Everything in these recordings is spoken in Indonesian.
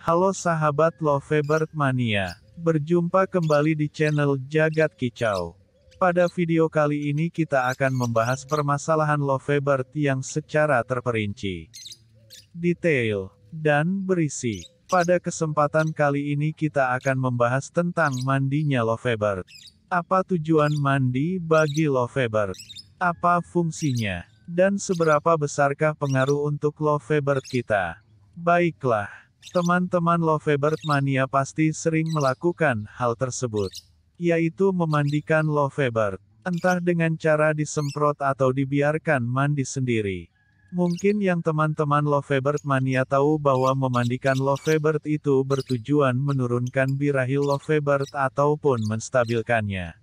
Halo sahabat Lovebird Mania, berjumpa kembali di channel Jagat Kicau. Pada video kali ini kita akan membahas permasalahan Lovebird yang secara terperinci, detail, dan berisi. Pada kesempatan kali ini kita akan membahas tentang mandinya Lovebird. Apa tujuan mandi bagi Lovebird? Apa fungsinya? Dan seberapa besarkah pengaruh untuk Lovebird kita? Baiklah. Teman-teman Lovebird Mania pasti sering melakukan hal tersebut, yaitu memandikan Lovebird, entah dengan cara disemprot atau dibiarkan mandi sendiri. Mungkin yang teman-teman Lovebird Mania tahu bahwa memandikan Lovebird itu bertujuan menurunkan birahi Lovebird ataupun menstabilkannya.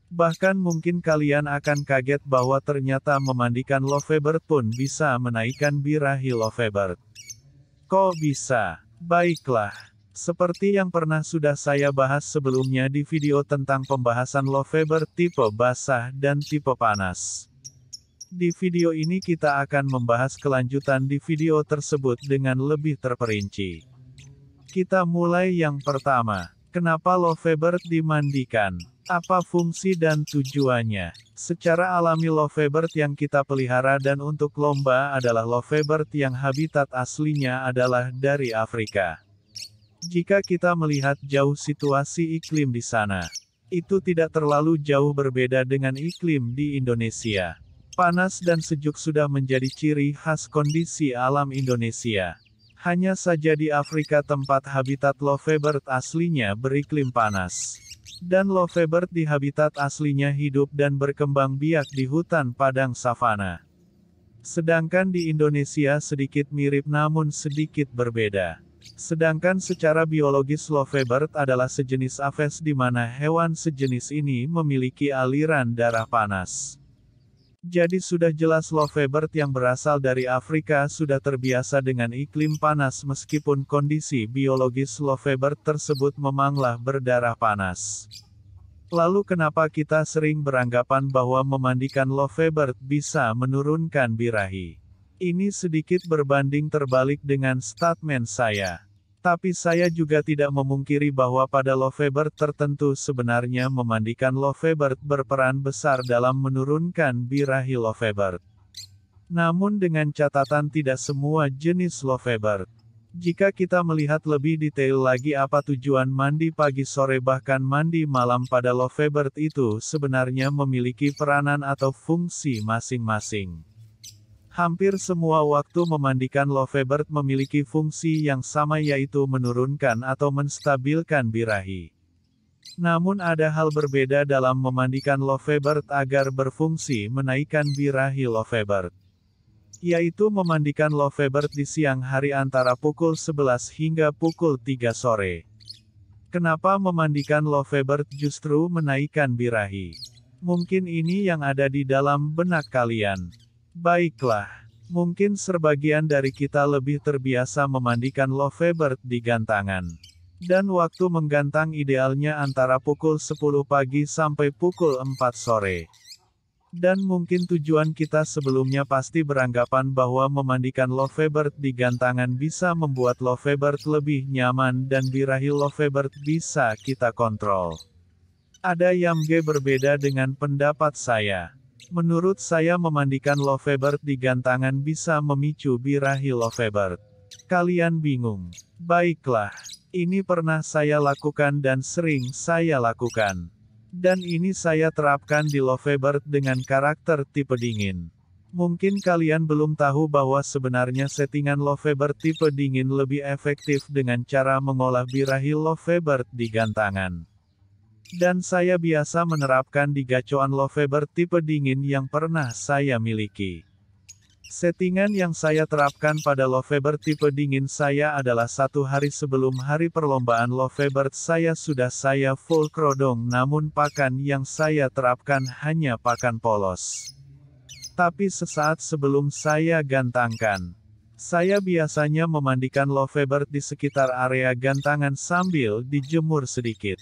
Bahkan mungkin kalian akan kaget bahwa ternyata memandikan Lovebird pun bisa menaikkan birahi Lovebird. Kok bisa? Baiklah. Seperti yang pernah sudah saya bahas sebelumnya di video tentang pembahasan Lovebird tipe basah dan tipe panas. Di video ini kita akan membahas kelanjutan di video tersebut dengan lebih terperinci. Kita mulai yang pertama. Kenapa Lovebird dimandikan? Apa fungsi dan tujuannya? Secara alami Lovebird yang kita pelihara dan untuk lomba adalah Lovebird yang habitat aslinya adalah dari Afrika. Jika kita melihat jauh situasi iklim di sana, itu tidak terlalu jauh berbeda dengan iklim di Indonesia. Panas dan sejuk sudah menjadi ciri khas kondisi alam Indonesia. Hanya saja di Afrika tempat habitat Lovebird aslinya beriklim panas. Dan Lovebird di habitat aslinya hidup dan berkembang biak di hutan padang savana. Sedangkan di Indonesia sedikit mirip namun sedikit berbeda. Sedangkan secara biologis Lovebird adalah sejenis aves di mana hewan sejenis ini memiliki aliran darah panas. Jadi sudah jelas Lovebird yang berasal dari Afrika sudah terbiasa dengan iklim panas meskipun kondisi biologis Lovebird tersebut memanglah berdarah panas. Lalu kenapa kita sering beranggapan bahwa memandikan Lovebird bisa menurunkan birahi? Ini sedikit berbanding terbalik dengan statement saya. Tapi saya juga tidak memungkiri bahwa pada Lovebird tertentu sebenarnya memandikan Lovebird berperan besar dalam menurunkan birahi Lovebird. Namun dengan catatan tidak semua jenis Lovebird. Jika kita melihat lebih detail lagi apa tujuan mandi pagi sore bahkan mandi malam pada Lovebird itu sebenarnya memiliki peranan atau fungsi masing-masing. Hampir semua waktu memandikan Lovebird memiliki fungsi yang sama yaitu menurunkan atau menstabilkan birahi. Namun ada hal berbeda dalam memandikan Lovebird agar berfungsi menaikkan birahi Lovebird. Yaitu memandikan Lovebird di siang hari antara pukul 11 hingga pukul 3 sore. Kenapa memandikan Lovebird justru menaikkan birahi? Mungkin ini yang ada di dalam benak kalian. Baiklah, mungkin sebagian dari kita lebih terbiasa memandikan Lovebird di gantangan. Dan waktu menggantang idealnya antara pukul 10 pagi sampai pukul 4 sore. Dan mungkin tujuan kita sebelumnya pasti beranggapan bahwa memandikan Lovebird di gantangan bisa membuat Lovebird lebih nyaman dan birahi Lovebird bisa kita kontrol. Ada yang berbeda dengan pendapat saya. Menurut saya memandikan Lovebird di gantangan bisa memicu birahi Lovebird. Kalian bingung? Baiklah, ini pernah saya lakukan dan sering saya lakukan. Dan ini saya terapkan di Lovebird dengan karakter tipe dingin. Mungkin kalian belum tahu bahwa sebenarnya settingan Lovebird tipe dingin lebih efektif dengan cara mengolah birahi Lovebird di gantangan. Dan saya biasa menerapkan di gacoan Lovebird tipe dingin yang pernah saya miliki. Settingan yang saya terapkan pada Lovebird tipe dingin saya adalah 1 hari sebelum hari perlombaan Lovebird saya sudah full kerodong namun pakan yang saya terapkan hanya pakan polos. Tapi sesaat sebelum saya gantangkan, saya biasanya memandikan Lovebird di sekitar area gantangan sambil dijemur sedikit.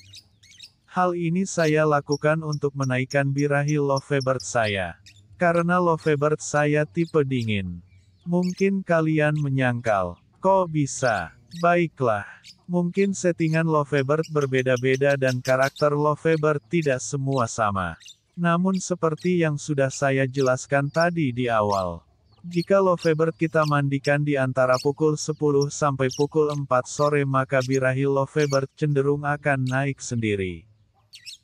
Hal ini saya lakukan untuk menaikkan birahi Lovebird saya. Karena Lovebird saya tipe dingin. Mungkin kalian menyangkal, Kok bisa? Baiklah. Mungkin settingan Lovebird berbeda-beda dan karakter Lovebird tidak semua sama. Namun seperti yang sudah saya jelaskan tadi di awal. Jika Lovebird kita mandikan di antara pukul 10 sampai pukul 4 sore maka birahi Lovebird cenderung akan naik sendiri.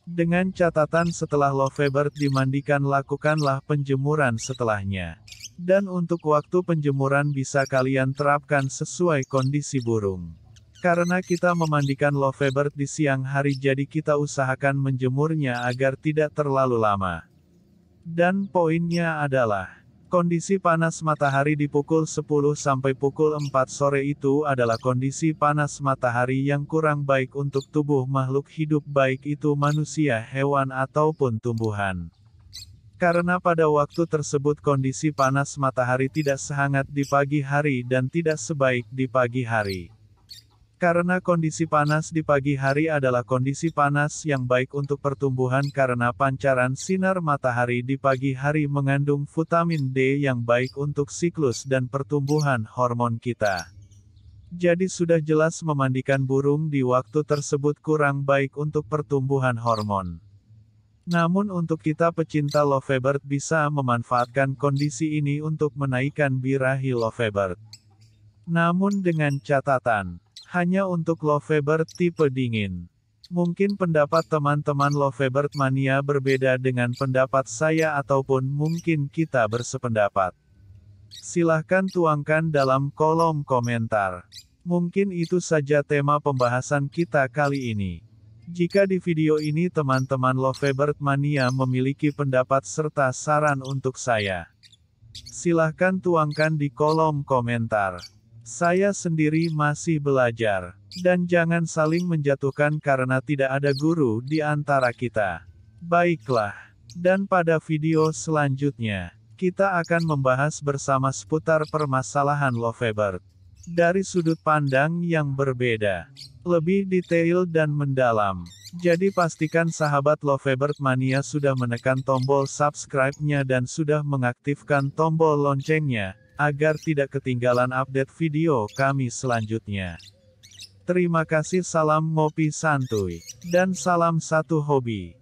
Dengan catatan setelah Lovebird dimandikan lakukanlah penjemuran setelahnya. Dan untuk waktu penjemuran bisa kalian terapkan sesuai kondisi burung. Karena kita memandikan Lovebird di siang hari jadi kita usahakan menjemurnya agar tidak terlalu lama. Dan poinnya adalah kondisi panas matahari di pukul 10 sampai pukul 4 sore itu adalah kondisi panas matahari yang kurang baik untuk tubuh makhluk hidup baik itu manusia, hewan ataupun tumbuhan. Karena pada waktu tersebut kondisi panas matahari tidak sehangat di pagi hari dan tidak sebaik di pagi hari. Karena kondisi panas di pagi hari adalah kondisi panas yang baik untuk pertumbuhan karena pancaran sinar matahari di pagi hari mengandung vitamin D yang baik untuk siklus dan pertumbuhan hormon kita. Jadi sudah jelas memandikan burung di waktu tersebut kurang baik untuk pertumbuhan hormon. Namun untuk kita pecinta Lovebird bisa memanfaatkan kondisi ini untuk menaikkan birahi Lovebird. Namun dengan catatan, hanya untuk Lovebird tipe dingin. Mungkin pendapat teman-teman Lovebird mania berbeda dengan pendapat saya ataupun mungkin kita bersependapat. Silahkan tuangkan dalam kolom komentar. Mungkin itu saja tema pembahasan kita kali ini. Jika di video ini teman-teman Lovebird mania memiliki pendapat serta saran untuk saya, silahkan tuangkan di kolom komentar. Saya sendiri masih belajar. Dan jangan saling menjatuhkan karena tidak ada guru di antara kita. Baiklah. Dan pada video selanjutnya, kita akan membahas bersama seputar permasalahan Lovebird. Dari sudut pandang yang berbeda. Lebih detail dan mendalam. Jadi pastikan sahabat Lovebird mania sudah menekan tombol subscribe-nya dan sudah mengaktifkan tombol loncengnya, agar tidak ketinggalan update video kami selanjutnya. Terima kasih, salam ngopi santuy, dan salam satu hobi.